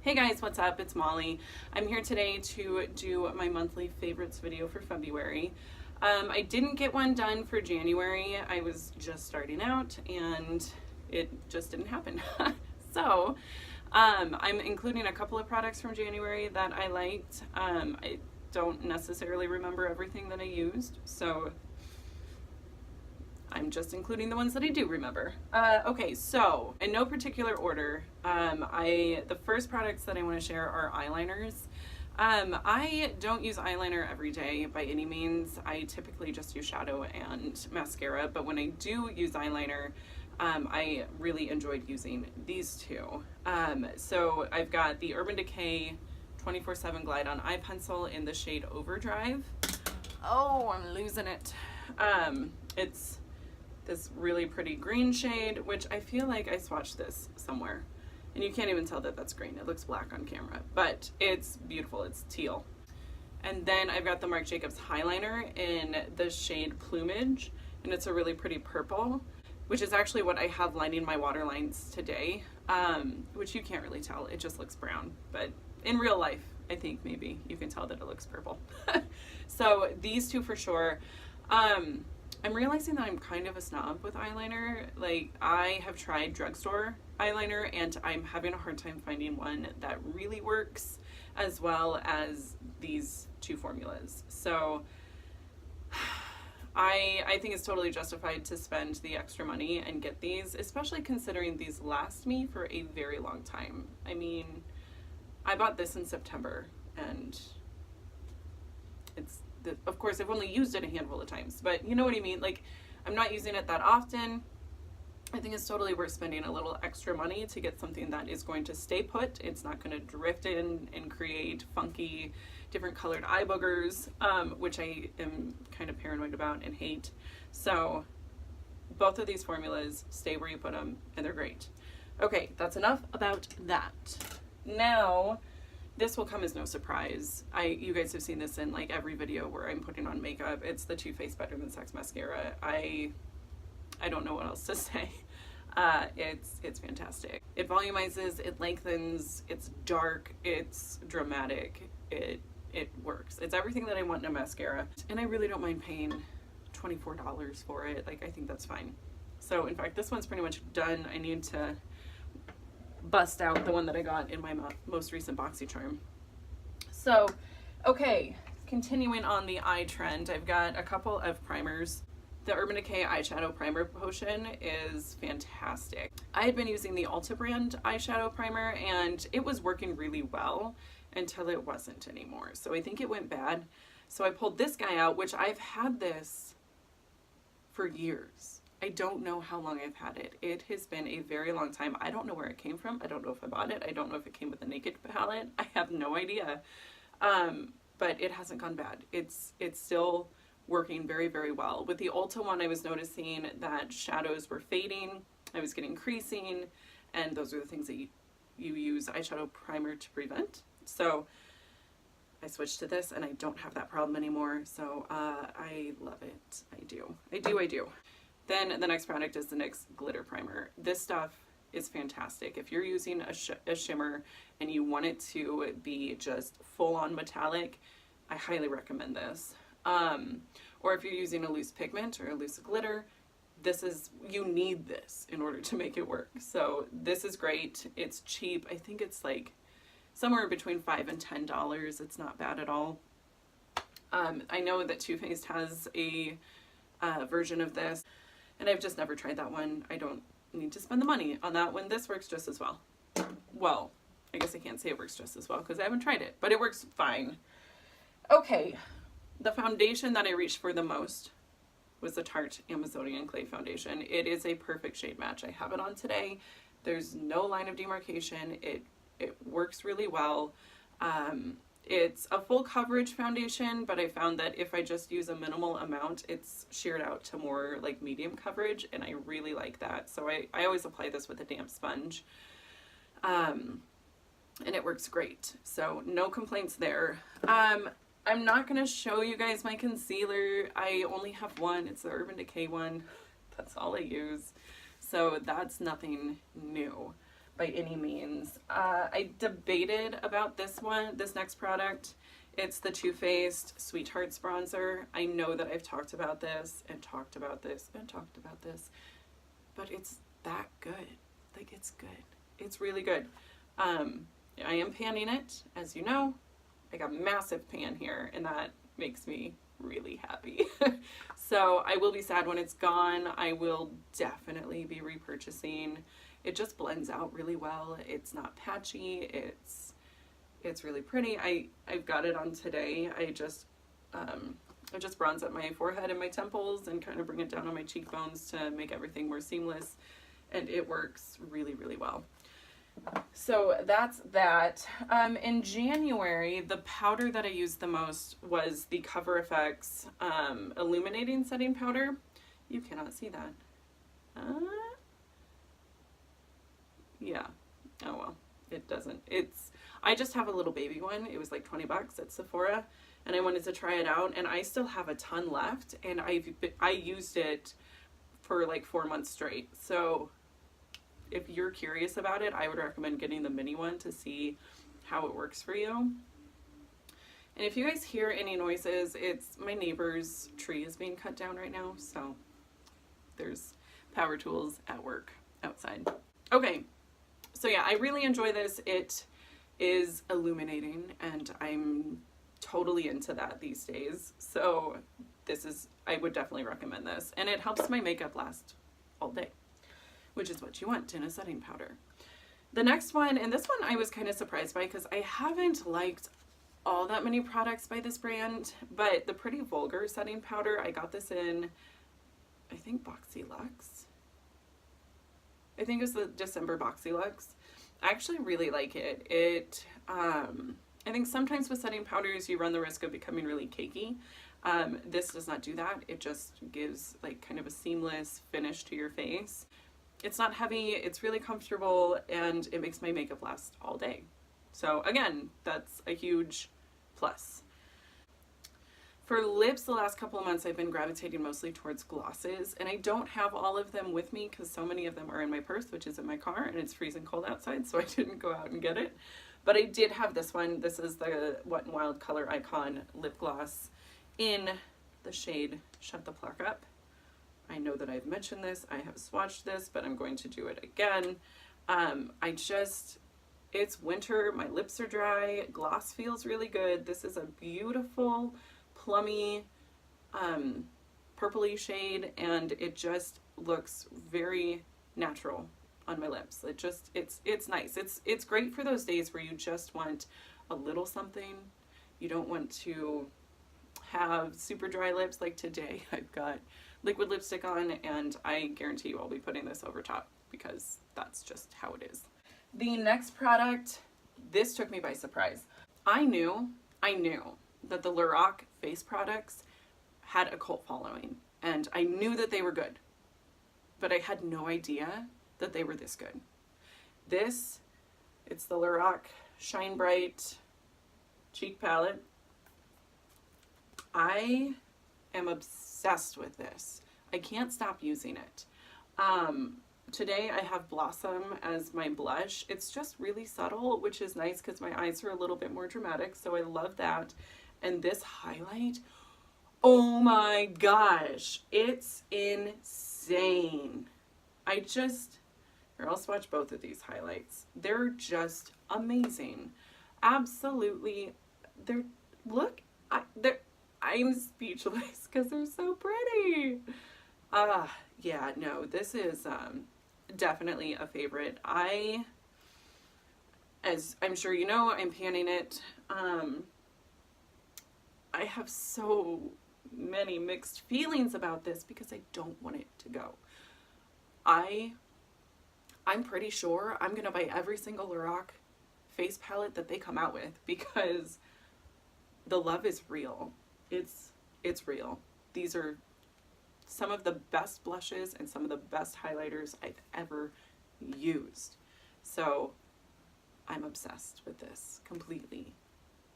Hey guys, what's up? It's Molly. I'm here today to do my monthly favorites video for February. I didn't get one done for January. I was just starting out and it just didn't happen. So I'm including a couple of products from January that I liked. I don't necessarily remember everything that I used, so I'm just including the ones that I do remember. Okay, so in no particular order, the first products that I want to share are eyeliners. I don't use eyeliner every day by any means. I typically just use shadow and mascara, but when I do use eyeliner, I really enjoyed using these two. So I've got the Urban Decay 24/7 Glide On Eye Pencil in the shade Overdrive. Oh, I'm losing it. It's this really pretty green shade, which I feel like I swatched this somewhere. And you can't even tell that that's green. It looks black on camera, but it's beautiful. It's teal. And then I've got the Marc Jacobs Highliner in the shade Plumage, and it's a really pretty purple, which is actually what I have lining my waterlines today, which you can't really tell. It just looks brown, but in real life, I think maybe you can tell that it looks purple. So these two for sure. I'm realizing that I'm kind of a snob with eyeliner. Like, I have tried drugstore eyeliner and I'm having a hard time finding one that really works as well as these two formulas. So I think it's totally justified to spend the extra money and get these, especially considering these last me for a very long time. I mean, I bought this in September and of course I've only used it a handful of times, but you know what I mean? Like, I'm not using it that often. I think it's totally worth spending a little extra money to get something that is going to stay put. It's not going to drift in and create funky, different colored eye boogers, which I am kind of paranoid about and hate. So both of these formulas stay where you put them and they're great. Okay, that's enough about that. Now, this will come as no surprise. You guys have seen this in like every video where I'm putting on makeup. It's the Too Faced Better Than Sex mascara. I don't know what else to say. It's fantastic. It volumizes, it lengthens, it's dark, it's dramatic, it works. It's everything that I want in a mascara. And I really don't mind paying $24 for it. Like, I think that's fine. So in fact, this one's pretty much done. I need to bust out the one that I got in my most recent BoxyCharm. So, okay, continuing on the eye trend, I've got a couple of primers. The Urban Decay Eyeshadow Primer Potion is fantastic. I had been using the Ulta brand eyeshadow primer and it was working really well until it wasn't anymore. So I think it went bad. So I pulled this guy out, which I've had this for years. I don't know how long I've had it. It has been a very long time. I don't know where it came from. I don't know if I bought it. I don't know if it came with a Naked palette. I have no idea. But it hasn't gone bad. It's still working very, very well. With the Ulta one, I was noticing that shadows were fading. I was getting creasing, and those are the things that you use eyeshadow primer to prevent. So I switched to this and I don't have that problem anymore. So I love it. I do. Then the next product is the NYX Glitter Primer. This stuff is fantastic. If you're using a shimmer and you want it to be just full-on metallic, I highly recommend this. Or if you're using a loose pigment or a loose glitter, you need this in order to make it work. So this is great. It's cheap. I think it's like somewhere between $5 and $10. It's not bad at all. I know that Too Faced has a version of this, and I've just never tried that one. I don't need to spend the money on that one. This works just as well. Well, I guess I can't say it works just as well because I haven't tried it, but it works fine. Okay, the foundation that I reached for the most was the Tarte Amazonian Clay Foundation. It is a perfect shade match. I have it on today. There's no line of demarcation. It works really well. It's a full coverage foundation, but I found that if I just use a minimal amount, it's sheared out to more like medium coverage, and I really like that. So I always apply this with a damp sponge, and it works great. So no complaints there. I'm not going to show you guys my concealer. I only have one. It's the Urban Decay one. That's all I use. So that's nothing new. by any means. I debated about this next product. It's the Too Faced Sweethearts Bronzer. I know that I've talked about this and talked about this and talked about this, but it's that good. Like, it's good. It's really good. I am panning it, as you know. I got massive pan here, and that makes me really happy. So I will be sad when it's gone. I will definitely be repurchasing. It just blends out really well. It's not patchy. It's really pretty. I've got it on today. I just bronze up my forehead and my temples and kind of bring it down on my cheekbones to make everything more seamless, and it works really, really well. So that's that. In January, the powder that I used the most was the Cover FX Illuminating Setting Powder. You cannot see that. Yeah. Oh well. It doesn't. I just have a little baby one. It was like 20 bucks at Sephora, and I wanted to try it out, and I still have a ton left, and I used it for like 4 months straight. So if you're curious about it, I would recommend getting the mini one to see how it works for you. And if you guys hear any noises, it's my neighbor's tree is being cut down right now, so there's power tools at work outside. Okay, so yeah, I really enjoy this. It is illuminating, and I'm totally into that these days. So I would definitely recommend this, and it helps my makeup last all day, which is what you want in a setting powder. The next one, and this one I was kind of surprised by because I haven't liked all that many products by this brand, but the Pretty Vulgar setting powder, I got this in, I think, Boxy Luxe. I think it was the December Boxy Luxe. I actually really like it. I think sometimes with setting powders you run the risk of becoming really cakey. This does not do that. It just gives like kind of a seamless finish to your face. It's not heavy, it's really comfortable, and it makes my makeup last all day. So again, that's a huge plus. For lips, the last couple of months I've been gravitating mostly towards glosses, and I don't have all of them with me because so many of them are in my purse, which is in my car, and it's freezing cold outside, so I didn't go out and get it. But I did have this one. This is the Wet n Wild Color Icon lip gloss in the shade Shut the Pluck Up. I know that I've mentioned this, I have swatched this, but I'm going to do it again. It's winter, my lips are dry, gloss feels really good. This is a beautiful, plummy, purpley shade, and it just looks very natural on my lips. It's nice. It's great for those days where you just want a little something. You don't want to have super dry lips like today. I've got liquid lipstick on, and I guarantee you I'll be putting this over top because that's just how it is. The next product, this took me by surprise. I knew that the Lorac face products had a cult following, and I knew that they were good, but I had no idea that they were this good. It's the Lorac Shine Bright Cheek Palette. I am obsessed with this. I can't stop using it. Today I have Blossom as my blush. It's just really subtle, which is nice because my eyes are a little bit more dramatic, so I love that. And this highlight, oh my gosh, it's insane. Here, I'll swatch both of these highlights. They're just amazing. Absolutely, I'm speechless because they're so pretty. Yeah, no, this is definitely a favorite. As I'm sure you know, I'm panning it. I have so many mixed feelings about this because I don't want it to go. I'm pretty sure I'm gonna buy every single Lorac face palette that they come out with because the love is real. It's real. These are some of the best blushes and some of the best highlighters I've ever used. So I'm obsessed with this, completely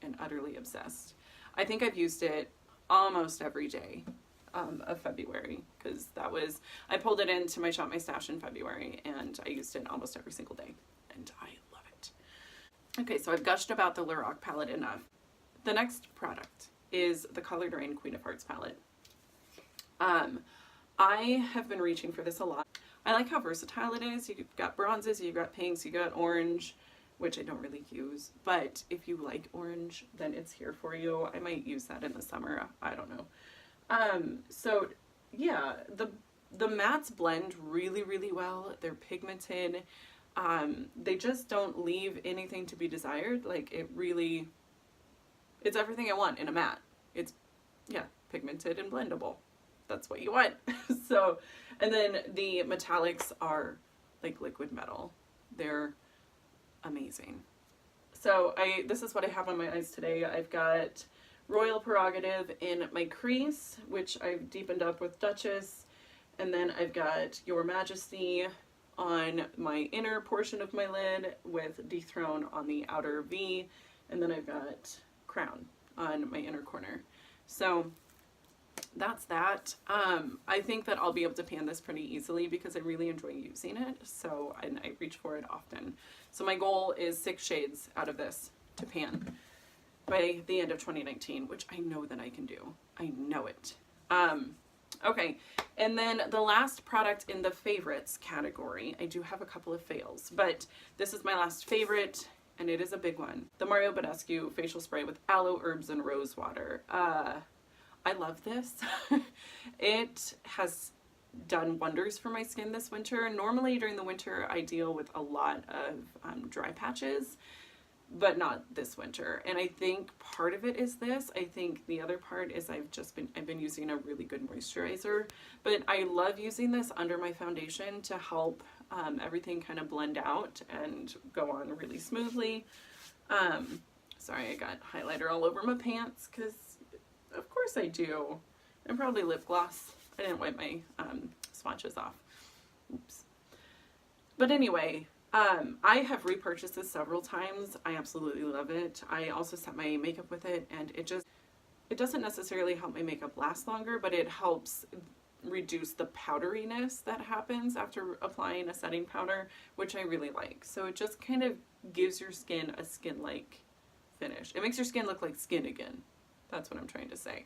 and utterly obsessed. I think I've used it almost every day of February because I pulled it into my Shop My Stash in February and I used it almost every single day. and I love it. Okay, so I've gushed about the Lorac palette enough. The next product is the Colored Rain Queen of Hearts palette. I have been reaching for this a lot. I like how versatile it is. You've got bronzes, you've got pinks, you've got orange, which I don't really use, but if you like orange, then it's here for you. I might use that in the summer, I don't know. So yeah, the mattes blend really, really well. They're pigmented. They just don't leave anything to be desired. Like it's everything I want in a matte. It's, yeah, pigmented and blendable. That's what you want. So, and then the metallics are like liquid metal. They're amazing. So this is what I have on my eyes today. I've got Royal Prerogative in my crease, which I've deepened up with Duchess. And then I've got Your Majesty on my inner portion of my lid with Dethrone on the outer V. And then I've got Crown on my inner corner. So that's that. I think that I'll be able to pan this pretty easily because I really enjoy using it. So, and I reach for it often. So my goal is 6 shades out of this to pan by the end of 2019, which I know that I can do. I know it. Okay, and then the last product in the favorites category, I do have a couple of fails, but this is my last favorite, and it is a big one. The Mario Badescu Facial Spray with Aloe, Herbs, and Rose Water. I love this. It has done wonders for my skin this winter. Normally during the winter I deal with a lot of dry patches, but not this winter. And I think part of it is this. I think the other part is I've been using a really good moisturizer, but I love using this under my foundation to help everything kind of blend out and go on really smoothly. Sorry, I got highlighter all over my pants because of course I do. And probably lip gloss. I didn't wipe my swatches off. Oops. But anyway, I have repurchased this several times. I absolutely love it. I also set my makeup with it, and it doesn't necessarily help my makeup last longer, but it helps reduce the powderiness that happens after applying a setting powder, which I really like. So it just kind of gives your skin a skin-like finish. It makes your skin look like skin again. That's what I'm trying to say.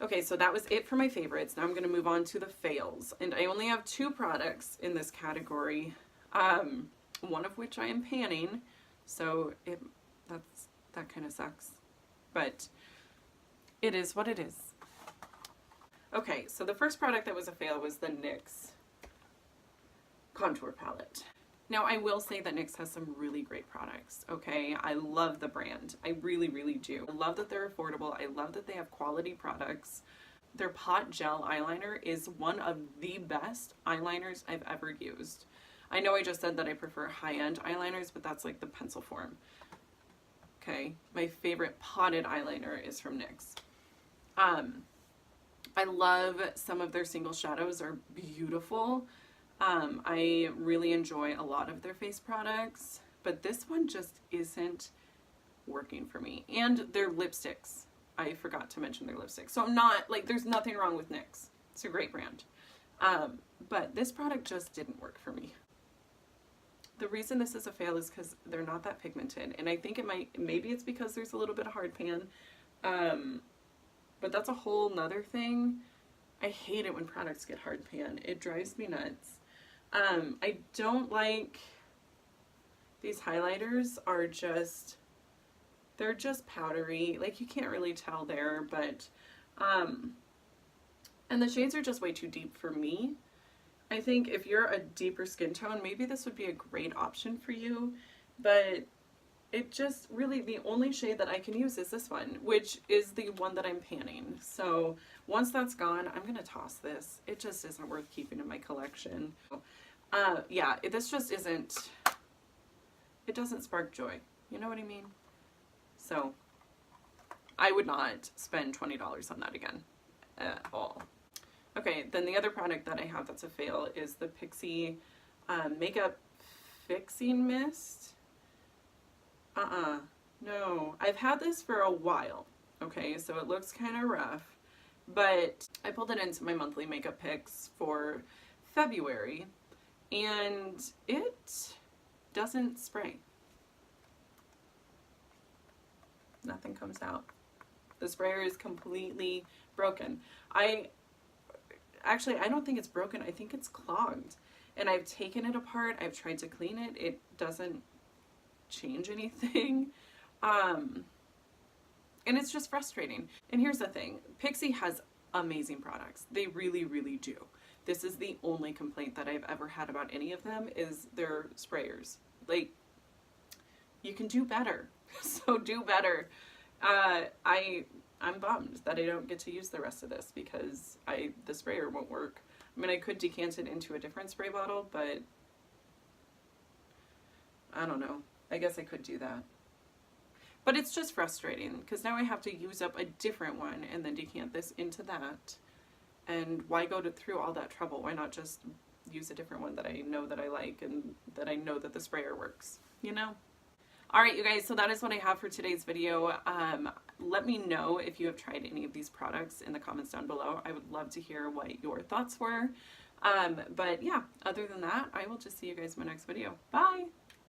Okay, so that was it for my favorites. Now I'm going to move on to the fails. And I only have 2 products in this category, one of which I am panning. So that kind of sucks. But it is what it is. Okay, so the first product that was a fail was the NYX contour palette. Now, I will say that NYX has some really great products, okay? I love the brand. I really, really do. I love that they're affordable. I love that they have quality products. Their pot gel eyeliner is one of the best eyeliners I've ever used. I know I just said that I prefer high-end eyeliners, but that's like the pencil form. Okay, my favorite potted eyeliner is from NYX. I love some of their single shadows are beautiful. I really enjoy a lot of their face products, but this one just isn't working for me. And their lipsticks. I forgot to mention their lipsticks. So I'm not, like, there's nothing wrong with NYX. It's a great brand. But this product just didn't work for me. The reason this is a fail is because they're not that pigmented. And I think maybe it's because there's a little bit of hard pan. But that's a whole nother thing. I hate it when products get hard pan. It drives me nuts. I don't like, these highlighters are just, they're just powdery. Like, you can't really tell there, but, and the shades are just way too deep for me. I think if you're a deeper skin tone, maybe this would be a great option for you, but it just really, the only shade that I can use is this one, which is the one that I'm panning. So once that's gone, I'm going to toss this. It just isn't worth keeping in my collection. Yeah, this just isn't, it doesn't spark joy. You know what I mean? So I would not spend $20 on that again at all. Okay, then the other product that I have that's a fail is the Pixi Makeup Fixing Mist. No. I've had this for a while, okay, so it looks kind of rough, but I pulled it into my monthly makeup picks for February, and it doesn't spray. Nothing comes out. The sprayer is completely broken. Actually, I don't think it's broken. I think it's clogged. And I've taken it apart. I've tried to clean it. It doesn't change anything. And it's just frustrating. And here's the thing. Pixie has amazing products. They really, really do. This is the only complaint that I've ever had about any of them is their sprayers. Like, you can do better. So do better. I'm bummed that I don't get to use the rest of this because the sprayer won't work. I mean, I could decant it into a different spray bottle, but I don't know. I guess I could do that. But it's just frustrating because now I have to use up a different one and then decant this into that. And why go through all that trouble? Why not just use a different one that I know that I like and that I know that the sprayer works, you know? Alright, you guys, so that is what I have for today's video. Let me know if you have tried any of these products in the comments down below. I would love to hear what your thoughts were. But yeah, other than that, I will just see you guys in my next video. Bye!